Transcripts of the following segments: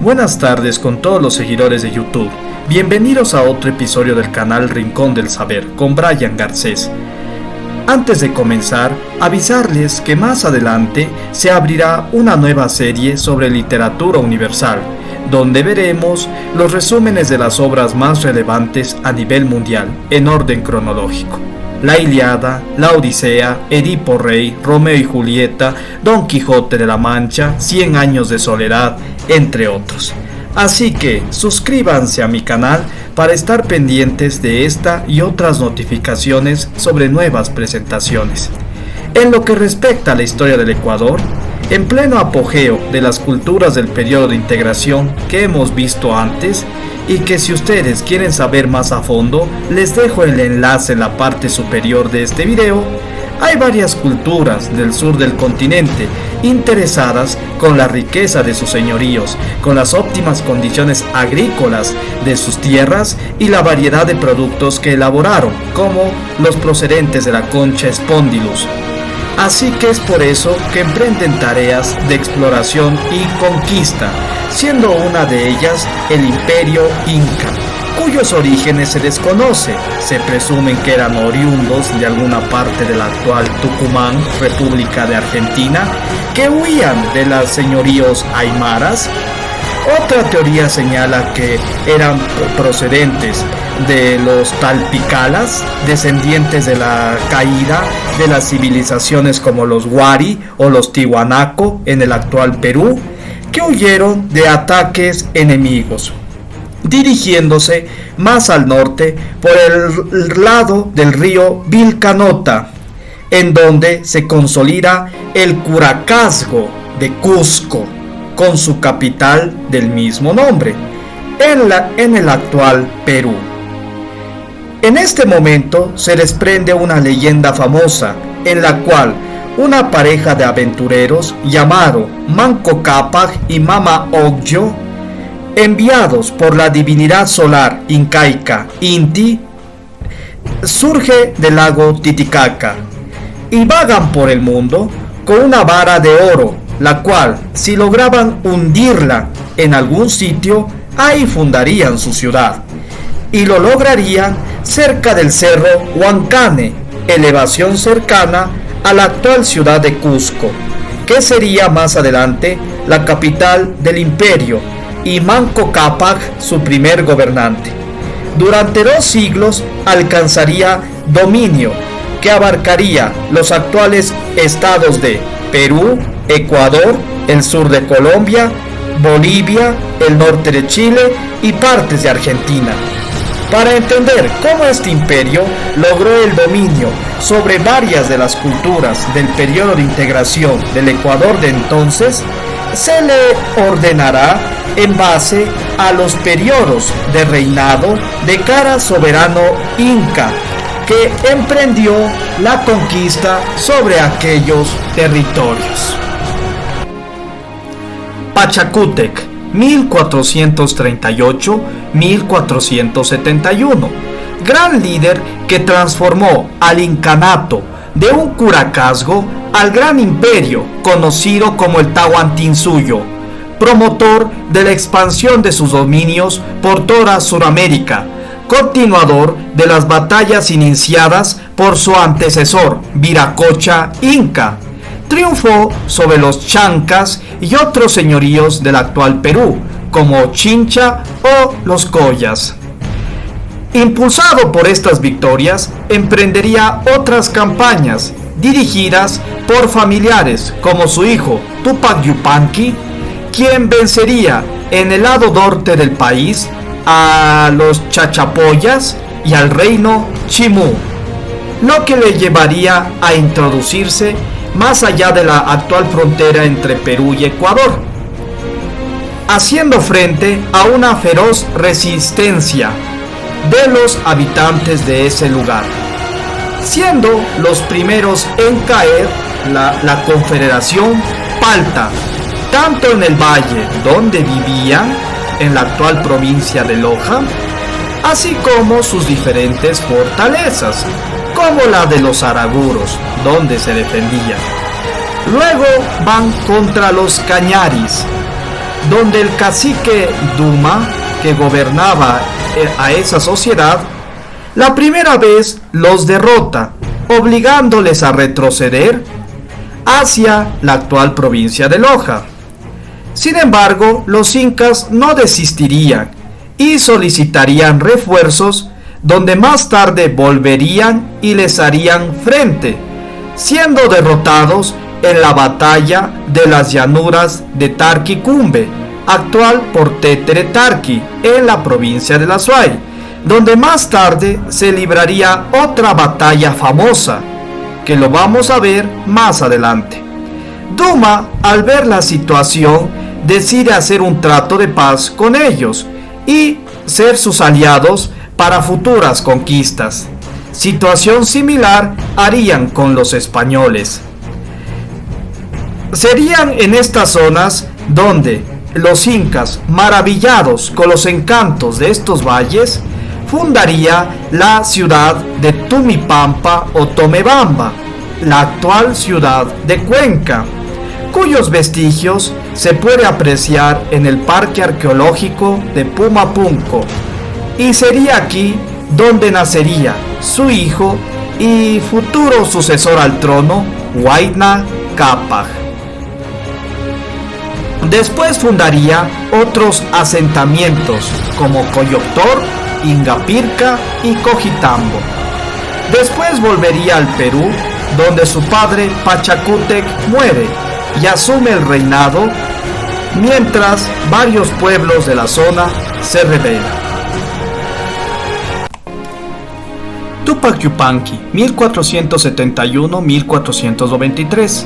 Buenas tardes con todos los seguidores de YouTube. Bienvenidos a otro episodio del canal Rincón del Saber con Brian Garcés. Antes de comenzar, avisarles que más adelante se abrirá una nueva serie sobre literatura universal, donde veremos los resúmenes de las obras más relevantes a nivel mundial, en orden cronológico. La Ilíada, la Odisea, Edipo Rey, Romeo y Julieta, Don Quijote de la Mancha, 100 años de soledad, entre otros. Así que suscríbanse a mi canal para estar pendientes de esta y otras notificaciones sobre nuevas presentaciones. En lo que respecta a la historia del Ecuador, en pleno apogeo de las culturas del periodo de integración que hemos visto antes, y que si ustedes quieren saber más a fondo, les dejo el enlace en la parte superior de este video. Hay varias culturas del sur del continente interesadas con la riqueza de sus señoríos, con las óptimas condiciones agrícolas de sus tierras y la variedad de productos que elaboraron, como los procedentes de la concha Spondylus. Así que es por eso que emprenden tareas de exploración y conquista, siendo una de ellas el Imperio Inca, cuyos orígenes se desconoce. Se presumen que eran oriundos de alguna parte del actual Tucumán, República de Argentina, que huían de los señoríos aymaras. Otra teoría señala que eran procedentes de los talpicalas, descendientes de la caída de las civilizaciones como los Huari o los Tiwanaco en el actual Perú, que huyeron de ataques enemigos, dirigiéndose más al norte por el lado del río Vilcanota, en donde se consolida el Curacazgo de Cusco, con su capital del mismo nombre, en el actual Perú. En este momento se desprende una leyenda famosa, en la cual una pareja de aventureros llamado Manco Cápac y Mama Ocllo, enviados por la divinidad solar incaica Inti, surge del lago Titicaca y vagan por el mundo con una vara de oro, la cual, si lograban hundirla en algún sitio, ahí fundarían su ciudad, y lo lograrían cerca del cerro Huancane, elevación cercana a la actual ciudad de Cusco, que sería más adelante la capital del imperio, y Manco Cápac su primer gobernante. Durante 2 siglos alcanzaría dominio que abarcaría los actuales estados de Perú, Ecuador, el sur de Colombia, Bolivia, el norte de Chile y partes de Argentina. Para entender cómo este imperio logró el dominio sobre varias de las culturas del periodo de integración del Ecuador de entonces, se le ordenará en base a los periodos de reinado de cada soberano inca que emprendió la conquista sobre aquellos territorios. Pachacútec, 1438-1471, gran líder que transformó al incanato de un curacazgo al gran imperio conocido como el Tahuantinsuyo, promotor de la expansión de sus dominios por toda Sudamérica, continuador de las batallas iniciadas por su antecesor Viracocha Inca. Triunfó sobre los chancas y otros señoríos del actual Perú, como Chincha o los Collas. Impulsado por estas victorias, emprendería otras campañas dirigidas por familiares como su hijo Tupac Yupanqui, quien vencería en el lado norte del país a los Chachapoyas y al reino Chimú, lo que le llevaría a introducirse más allá de la actual frontera entre Perú y Ecuador, haciendo frente a una feroz resistencia de los habitantes de ese lugar, siendo los primeros en caer la Confederación Palta, tanto en el valle donde vivían, en la actual provincia de Loja, así como sus diferentes fortalezas, como la de los Araguros, donde se defendían. Luego van contra los Cañaris, donde el cacique Duma, que gobernaba a esa sociedad, la primera vez los derrota, obligándoles a retroceder hacia la actual provincia de Loja. Sin embargo, los incas no desistirían y solicitarían refuerzos, donde más tarde volverían y les harían frente, siendo derrotados en la batalla de las llanuras de Tarquicumbe, actual Portetere Tarqui, en la provincia de la Azuay, donde más tarde se libraría otra batalla famosa, que lo vamos a ver más adelante. Duma, al ver la situación, decide hacer un trato de paz con ellos y ser sus aliados para futuras conquistas. Situación similar harían con los españoles. Serían en estas zonas donde los incas, maravillados con los encantos de estos valles, fundaría la ciudad de Tumipampa o Tomebamba, la actual ciudad de Cuenca, cuyos vestigios se puede apreciar en el Parque Arqueológico de Pumapunco, y sería aquí donde nacería su hijo y futuro sucesor al trono, Huayna Cápac. Después fundaría otros asentamientos como Coyoctor, Ingapirca y Cojitambo. Después volvería al Perú, donde su padre Pachacútec muere y asume el reinado, mientras varios pueblos de la zona se rebelan. Túpac Yupanqui, 1471-1493.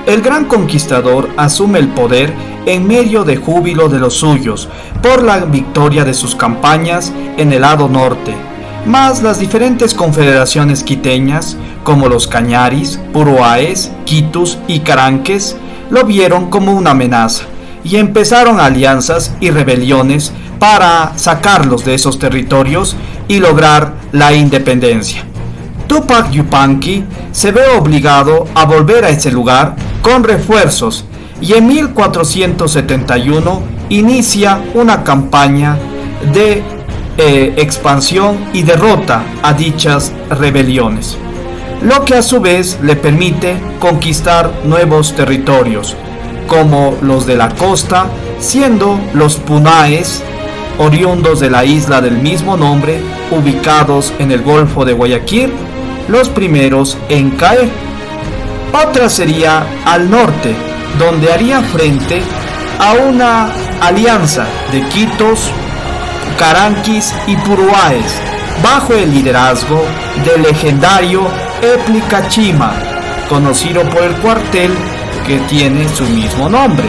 El gran conquistador asume el poder en medio de júbilo de los suyos por la victoria de sus campañas en el lado norte, más las diferentes confederaciones quiteñas como los Cañaris, Puruáes, Quitus y Caranques lo vieron como una amenaza y empezaron alianzas y rebeliones para sacarlos de esos territorios y lograr la independencia. Túpac Yupanqui se ve obligado a volver a ese lugar con refuerzos y en 1471 inicia una campaña de expansión y derrota a dichas rebeliones, lo que a su vez le permite conquistar nuevos territorios, como los de la costa, siendo los Punaes, oriundos de la isla del mismo nombre, ubicados en el Golfo de Guayaquil, los primeros en caer. Otra sería al norte, donde haría frente a una alianza de Quitos, Caranquis y Puruáes, bajo el liderazgo del legendario Eplicachima, conocido por el cuartel que tiene su mismo nombre.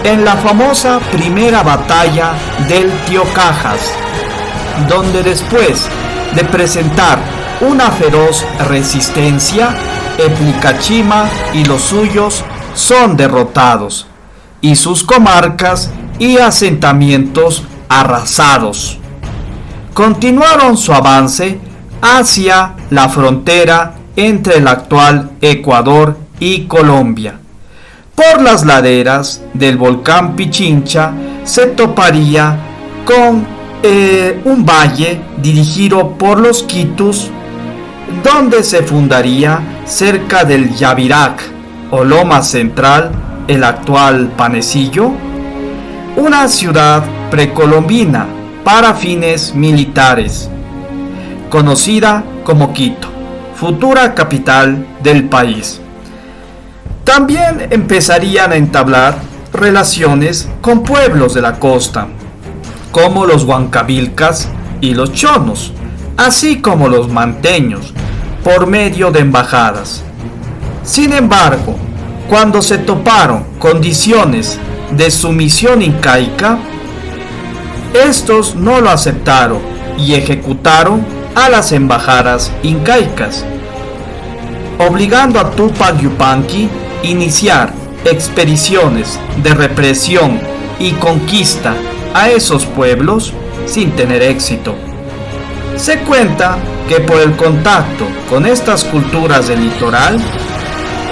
En la famosa primera batalla del Tiocajas, donde después de presentar una feroz resistencia, Eplicachima y los suyos son derrotados, y sus comarcas y asentamientos arrasados. Continuaron su avance hacia la frontera entre el actual Ecuador y Colombia. Por las laderas del volcán Pichincha se toparía con un valle dirigido por los Quitus, donde se fundaría cerca del Yavirac o Loma Central, el actual Panecillo, una ciudad precolombina para fines militares, conocida como Quito, futura capital del país. También empezarían a entablar relaciones con pueblos de la costa, como los huancavilcas y los chonos, así como los manteños, por medio de embajadas. Sin embargo, cuando se toparon condiciones de sumisión incaica, estos no lo aceptaron y ejecutaron a las embajadas incaicas, obligando a Túpac Yupanqui a iniciar expediciones de represión y conquista a esos pueblos sin tener éxito. Se cuenta que por el contacto con estas culturas del litoral,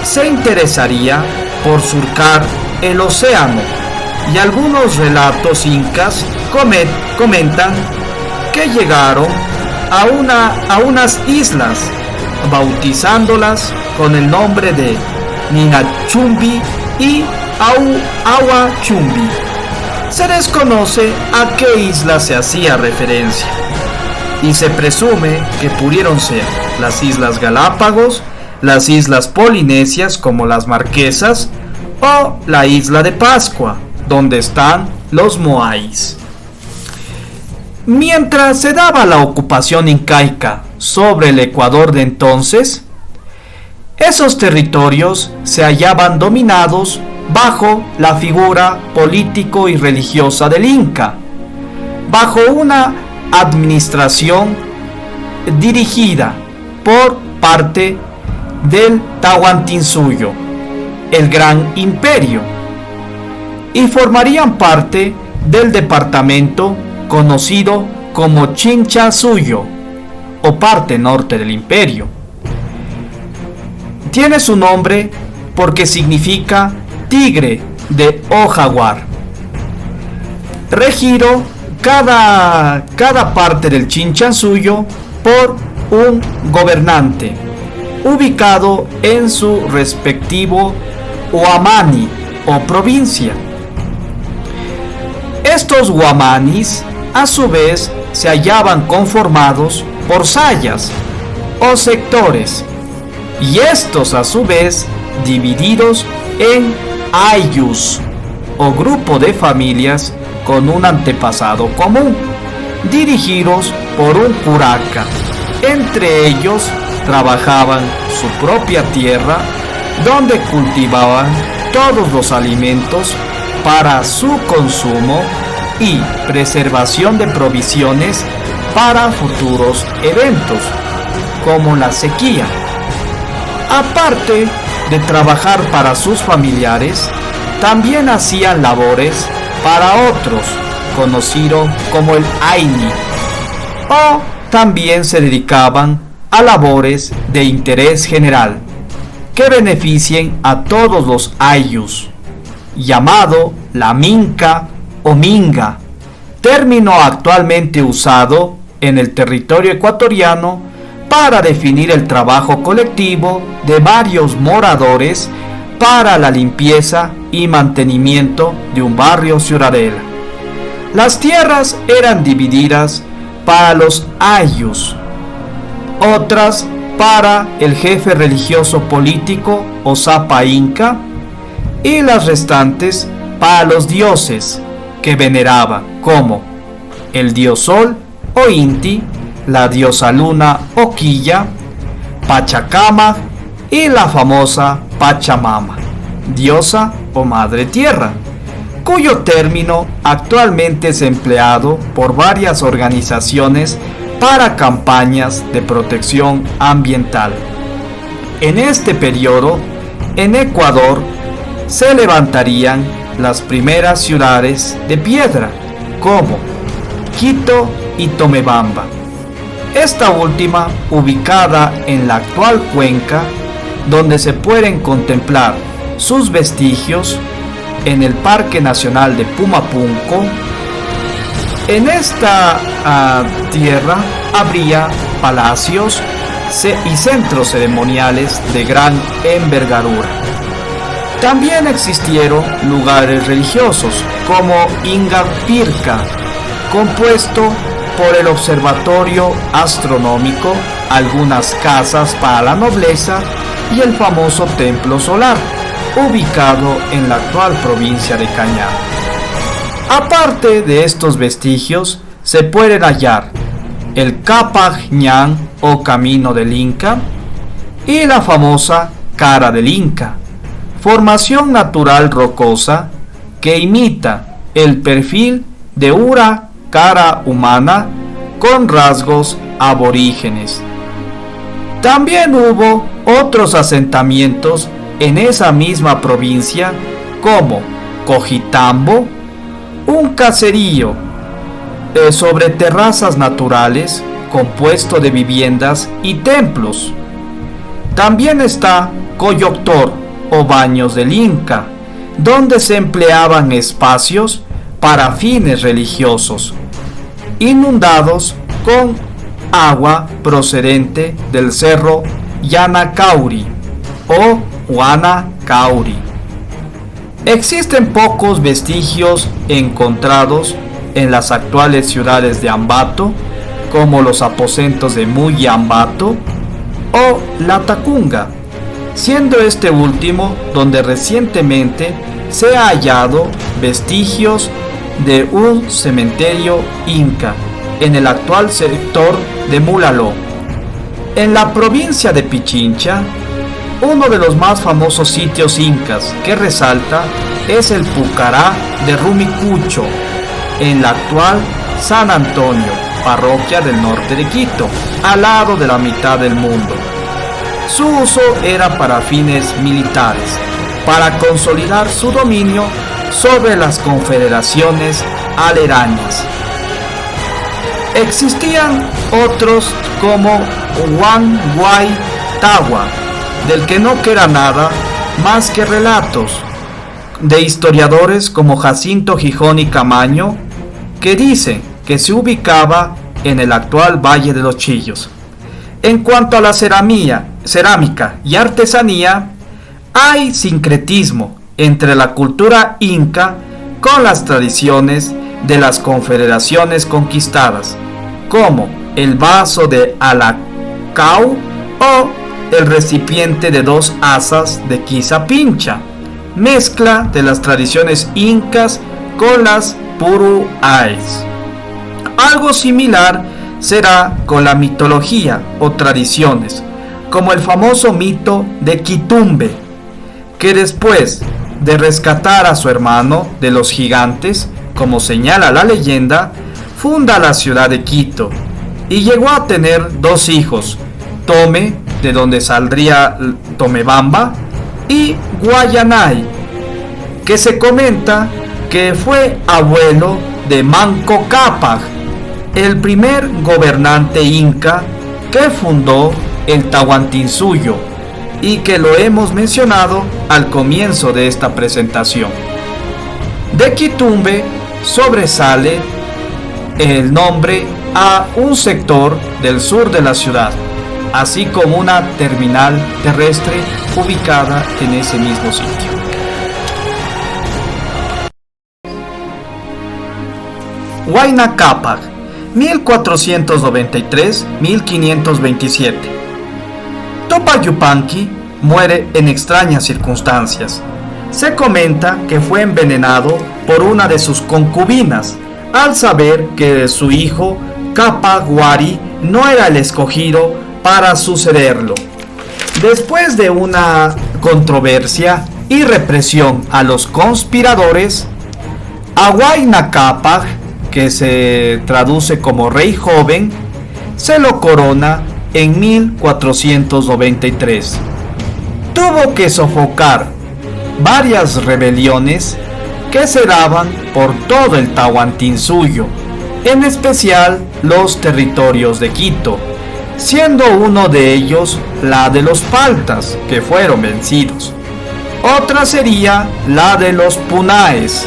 se interesaría por surcar el océano y algunos relatos incas comentan que llegaron a unas islas, bautizándolas con el nombre de Ninachumbi y Ahuachumbi. Se desconoce a qué isla se hacía referencia, y se presume que pudieron ser las Islas Galápagos, las Islas Polinesias como las Marquesas o la isla de Pascua, donde están los Moais. Mientras se daba la ocupación incaica sobre el Ecuador de entonces, esos territorios se hallaban dominados bajo la figura político y religiosa del Inca, bajo una administración dirigida por parte del Tahuantinsuyo, el Gran Imperio, y formarían parte del departamento conocido como Chinchasuyo, o parte norte del imperio. Tiene su nombre porque significa tigre de Ojaguar. Regido cada parte del Chinchasuyo por un gobernante, ubicado en su respectivo huamani o provincia. Estos huamanis, a su vez, se hallaban conformados por sayas o sectores, y estos a su vez divididos en ayllus o grupo de familias con un antepasado común, dirigidos por un curaca. Entre ellos trabajaban su propia tierra, donde cultivaban todos los alimentos para su consumo y preservación de provisiones para futuros eventos, como la sequía. Aparte de trabajar para sus familiares, también hacían labores para otros, conocido como el Aini, o también se dedicaban a labores de interés general que beneficien a todos los ayllus, llamado la minca o minga, término actualmente usado en el territorio ecuatoriano para definir el trabajo colectivo de varios moradores para la limpieza y mantenimiento de un barrio ciudadela. Las tierras eran divididas para los ayllus, otras para el jefe religioso político o Zapa Inca, y las restantes para los dioses que veneraba, como el dios Sol o Inti, la diosa Luna o Quilla, Pachacama y la famosa Pachamama, diosa o madre tierra, cuyo término actualmente es empleado por varias organizaciones para campañas de protección ambiental. En este periodo, en Ecuador, se levantarían las primeras ciudades de piedra, como Quito y Tomebamba, esta última ubicada en la actual Cuenca, donde se pueden contemplar sus vestigios en el Parque Nacional de Pumapunco. En esta tierra habría palacios y centros ceremoniales de gran envergadura. También existieron lugares religiosos como Ingapirca, compuesto por el observatorio astronómico, algunas casas para la nobleza y el famoso templo solar, ubicado en la actual provincia de Cañar. Aparte de estos vestigios, se pueden hallar el Capajñán o Camino del Inca y la famosa Cara del Inca, formación natural rocosa que imita el perfil de una cara humana con rasgos aborígenes. También hubo otros asentamientos en esa misma provincia, como Cojitambo, un caserío sobre terrazas naturales compuesto de viviendas y templos. También está Coyoctor o Baños del Inca, donde se empleaban espacios para fines religiosos, inundados con agua procedente del cerro Yanacauri o Huanacauri. Existen pocos vestigios encontrados en las actuales ciudades de Ambato, como los aposentos de Muyi Ambato o Latacunga, siendo este último donde recientemente se ha hallado vestigios de un cementerio inca en el actual sector de Mulaló. En la provincia de Pichincha, uno de los más famosos sitios incas que resalta es el Pucará de Rumicucho, en la actual San Antonio, parroquia del norte de Quito, al lado de la mitad del mundo. Su uso era para fines militares, para consolidar su dominio sobre las confederaciones aledañas. Existían otros como Huanguay Tawa, del que no queda nada más que relatos de historiadores como Jacinto Gijón y Camaño, que dicen que se ubicaba en el actual Valle de los Chillos. En cuanto a la cerámica y artesanía, hay sincretismo entre la cultura inca con las tradiciones de las confederaciones conquistadas, como el vaso de Alacau o el recipiente de 2 asas de Quizapincha, mezcla de las tradiciones incas con las puruáes. Algo similar será con la mitología o tradiciones, como el famoso mito de Quitumbe, que después de rescatar a su hermano de los gigantes, como señala la leyenda, funda la ciudad de Quito y llegó a tener 2 hijos, Tome, de donde saldría Tomebamba, y Guayanay, que se comenta que fue abuelo de Manco Cápac, el primer gobernante inca que fundó el Tahuantinsuyo y que lo hemos mencionado al comienzo de esta presentación. De Quitumbe sobresale el nombre a un sector del sur de la ciudad, así como una terminal terrestre ubicada en ese mismo sitio. Huayna Cápac, 1493-1527. Tupac Yupanqui muere en extrañas circunstancias. Se comenta que fue envenenado por una de sus concubinas, al saber que su hijo Cápac Huari no era el escogido para sucederlo. Después de una controversia y represión a los conspiradores, a Huayna Cápac, que se traduce como rey joven, se lo corona en 1493. Tuvo que sofocar varias rebeliones que se daban por todo el Tahuantinsuyo, en especial los territorios de Quito, siendo uno de ellos la de los Paltas, que fueron vencidos. Otra sería la de los Punaes,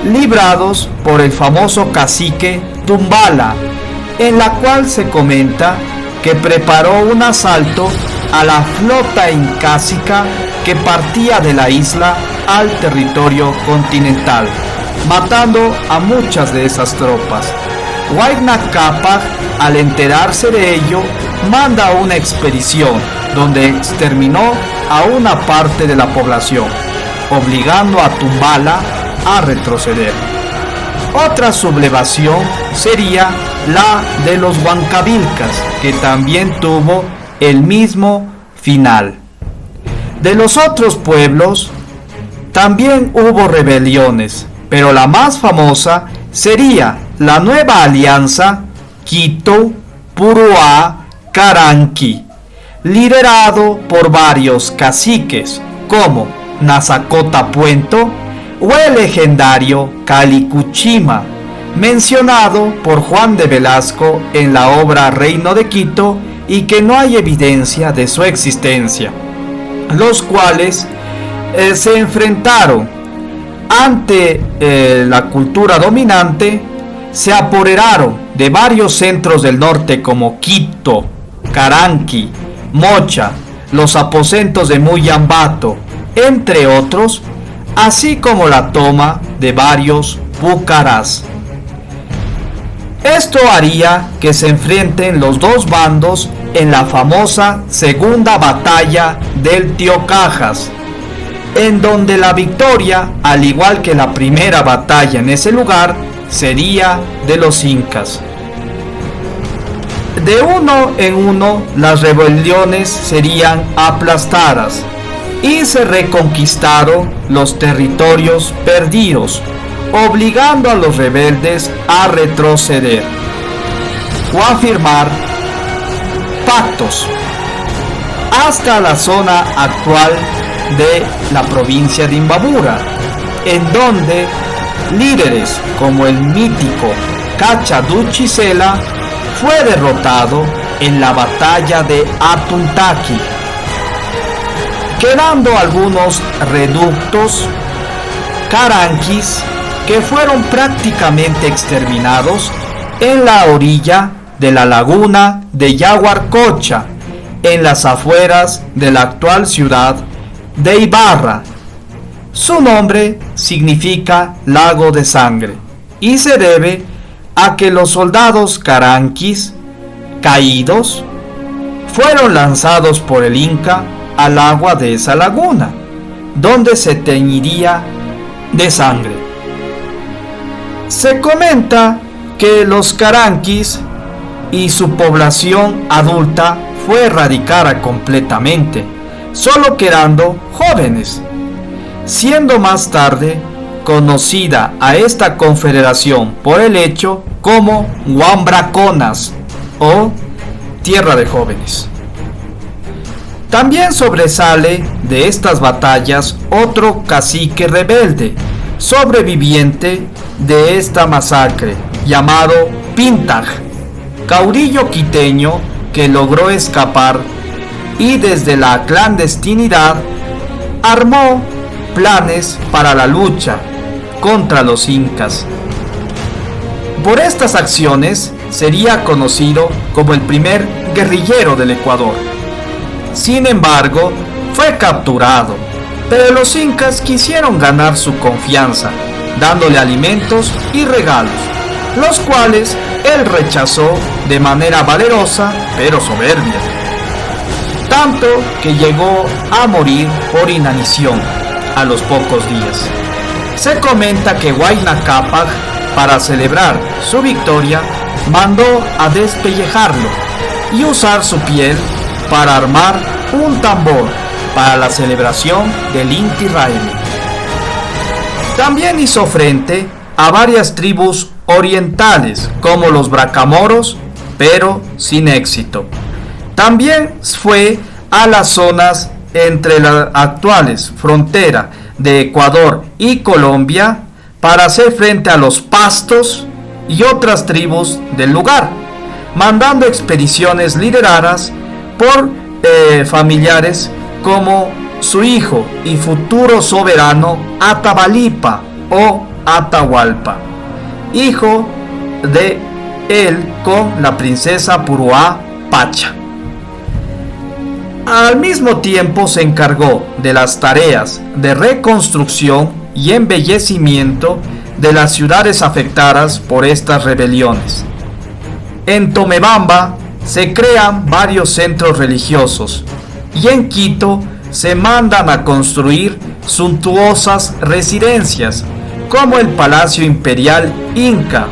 librados por el famoso cacique Tumbala, en la cual se comenta que preparó un asalto a la flota incásica que partía de la isla al territorio continental, matando a muchas de esas tropas. Huayna Cápac, al enterarse de ello, manda una expedición donde exterminó a una parte de la población, obligando a Tumbala a retroceder. Otra sublevación sería la de los Huancavilcas, que también tuvo el mismo final. De los otros pueblos también hubo rebeliones, pero la más famosa sería la nueva alianza Quito Puruá Caranqui, liderado por varios caciques como Nazacota Puento o el legendario Calicuchima, mencionado por Juan de Velasco en la obra Reino de Quito, y que no hay evidencia de su existencia, los cuales se enfrentaron ante la cultura dominante, se apoderaron de varios centros del norte como Quito, Caranqui, Mocha, los aposentos de Muyambato, entre otros, así como la toma de varios Pucarás. Esto haría que se enfrenten los dos bandos en la famosa segunda batalla del Tiocajas, en donde la victoria, al igual que la primera batalla en ese lugar, sería de los incas. De uno en uno, las rebeliones serían aplastadas y se reconquistaron los territorios perdidos, obligando a los rebeldes a retroceder o a firmar pactos hasta la zona actual de la provincia de Imbabura, en donde líderes como el mítico Cachaduchicela fue derrotado en la batalla de Atuntaqui, quedando algunos reductos caranquis que fueron prácticamente exterminados en la orilla de la laguna de Yaguarcocha, en las afueras de la actual ciudad de Ibarra. Su nombre significa lago de sangre y se debe a que los soldados caranquis caídos fueron lanzados por el Inca al agua de esa laguna, donde se teñiría de sangre. Se comenta que los caranquis y su población adulta fue erradicada completamente, solo quedando jóvenes, siendo más tarde conocida a esta confederación por el hecho como Huambraconas o Tierra de Jóvenes. También sobresale de estas batallas otro cacique rebelde, sobreviviente de esta masacre, llamado Pintag, caudillo quiteño que logró escapar y desde la clandestinidad armó planes para la lucha contra los incas. Por estas acciones sería conocido como el primer guerrillero del Ecuador. Sin embargo, fue capturado, pero los incas quisieron ganar su confianza, dándole alimentos y regalos, los cuales él rechazó de manera valerosa pero soberbia, tanto que llegó a morir por inanición a los pocos días. Se comenta que Huayna Cápac, para celebrar su victoria, mandó a despellejarlo y usar su piel para armar un tambor para la celebración del Inti Raymi. También hizo frente a varias tribus orientales como los Bracamoros, pero sin éxito. También fue a las zonas entre las actuales fronteras de Ecuador y Colombia para hacer frente a los pastos y otras tribus del lugar, mandando expediciones lideradas por familiares como su hijo y futuro soberano Atabalipa o Atahualpa, hijo de él con la princesa Puruá Pacha. Al mismo tiempo se encargó de las tareas de reconstrucción y embellecimiento de las ciudades afectadas por estas rebeliones. En Tomebamba se crean varios centros religiosos y en Quito se mandan a construir suntuosas residencias como el Palacio Imperial Inca,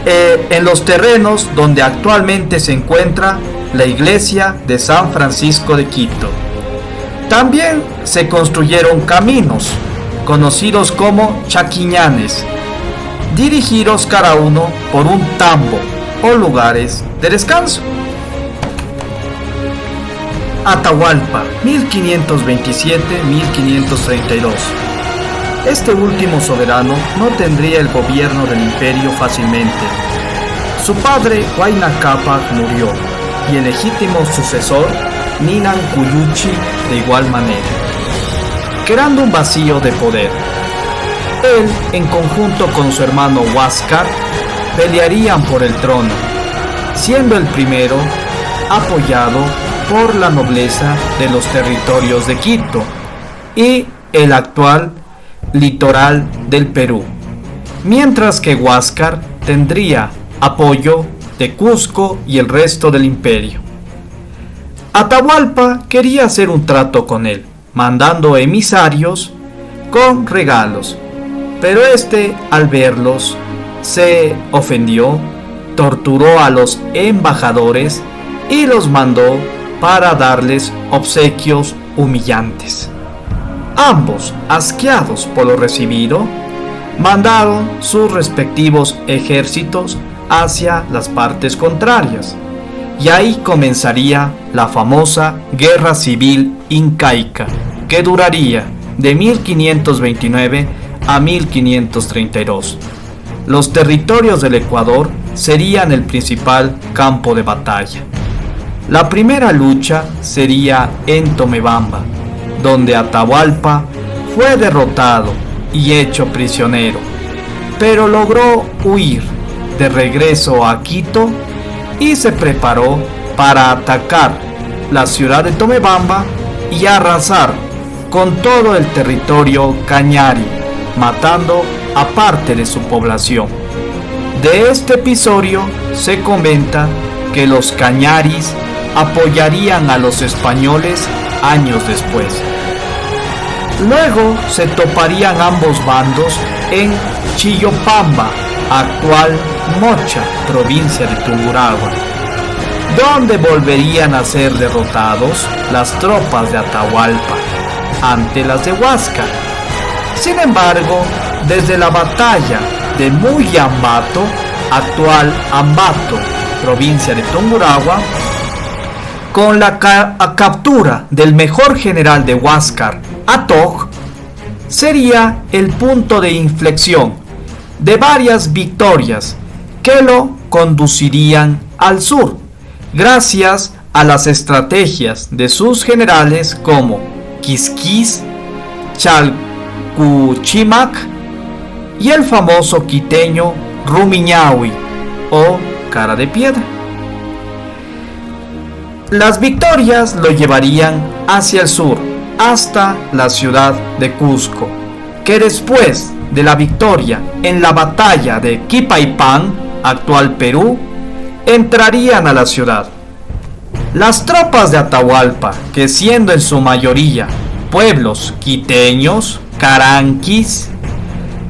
en los terrenos donde actualmente se encuentra la iglesia de San Francisco de Quito. También se construyeron caminos, conocidos como chaquiñanes, dirigidos cada uno por un tambo o lugares de descanso. Atahualpa, 1527-1532. Este último soberano no tendría el gobierno del imperio fácilmente. Su padre, Huayna Cápac, murió, y el legítimo sucesor, Ninan Cuyuchi, de igual manera, creando un vacío de poder. Él, en conjunto con su hermano Huáscar, pelearían por el trono, siendo el primero apoyado por la nobleza de los territorios de Quito y el actual litoral del Perú, mientras que Huáscar tendría apoyo de Cusco y el resto del imperio. Atahualpa quería hacer un trato con él, mandando emisarios con regalos, pero al verlos se ofendió, torturó a los embajadores y los mandó para darles obsequios humillantes. Ambos, asqueados por lo recibido, mandaron sus respectivos ejércitos hacia las partes contrarias, y ahí comenzaría la famosa Guerra Civil Incaica, que duraría de 1529 a 1532. Los territorios del Ecuador serían el principal campo de batalla. La primera lucha sería en Tomebamba, donde Atahualpa fue derrotado y hecho prisionero, pero logró huir de regreso a Quito y se preparó para atacar la ciudad de Tomebamba y arrasar con todo el territorio cañari, matando a parte de su población. De este episodio se comenta que los cañaris apoyarían a los españoles años después. Luego se toparían ambos bandos en Chillopamba, actual Mocha, provincia de Tungurahua, donde volverían a ser derrotados las tropas de Atahualpa ante las de Huáscar. Sin embargo, desde la batalla de Muyambato, actual Ambato, provincia de Tungurahua, con la captura del mejor general de Huáscar, Atog, sería el punto de inflexión de varias victorias que lo conducirían al sur, gracias a las estrategias de sus generales como Quisquis, Chalcuchimac y el famoso quiteño Rumiñahui o Cara de Piedra. Las victorias lo llevarían hacia el sur, hasta la ciudad de Cusco, que después de la victoria en la batalla de Quipaipán, actual Perú, entrarían a la ciudad. Las tropas de Atahualpa, que siendo en su mayoría pueblos quiteños, caranquis,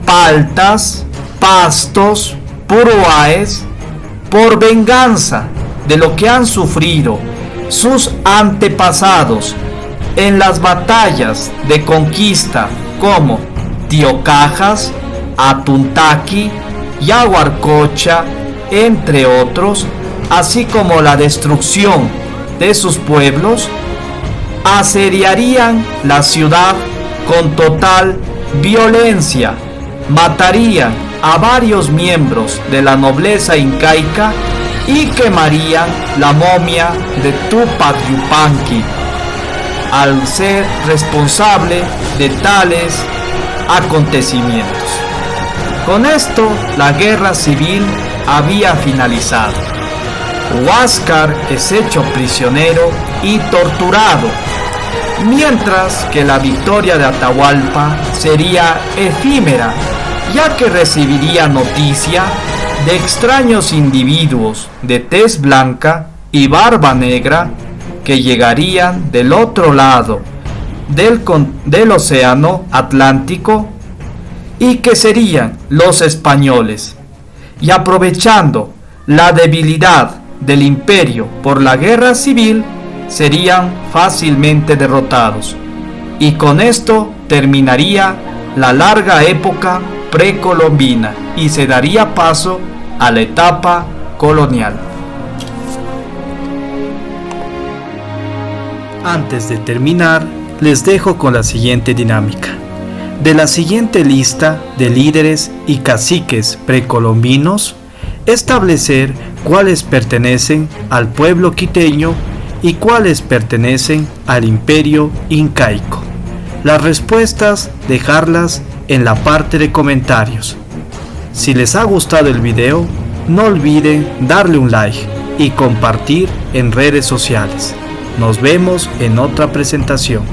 paltas, pastos, puruáes, por venganza de lo que han sufrido sus antepasados en las batallas de conquista como Tiocajas, Atuntaqui, Yaguarcocha, entre otros, así como la destrucción de sus pueblos, asediarían la ciudad con total violencia, matarían a varios miembros de la nobleza incaica y quemarían la momia de Tupac Yupanqui, al ser responsable de tales acontecimientos. Con esto, la guerra civil había finalizado. Huáscar es hecho prisionero y torturado, mientras que la victoria de Atahualpa sería efímera, ya que recibiría noticia de extraños individuos de tez blanca y barba negra que llegarían del otro lado del océano Atlántico y que serían los españoles, y aprovechando la debilidad del imperio por la guerra civil, serían fácilmente derrotados, y con esto terminaría la larga época precolombina y se daría paso a la etapa colonial. Antes de terminar, les dejo con la siguiente dinámica. De la siguiente lista de líderes y caciques precolombinos, establecer cuáles pertenecen al pueblo quiteño y cuáles pertenecen al imperio incaico. Las respuestas dejarlas en la parte de comentarios. Si les ha gustado el video, no olviden darle un like y compartir en redes sociales. Nos vemos en otra presentación.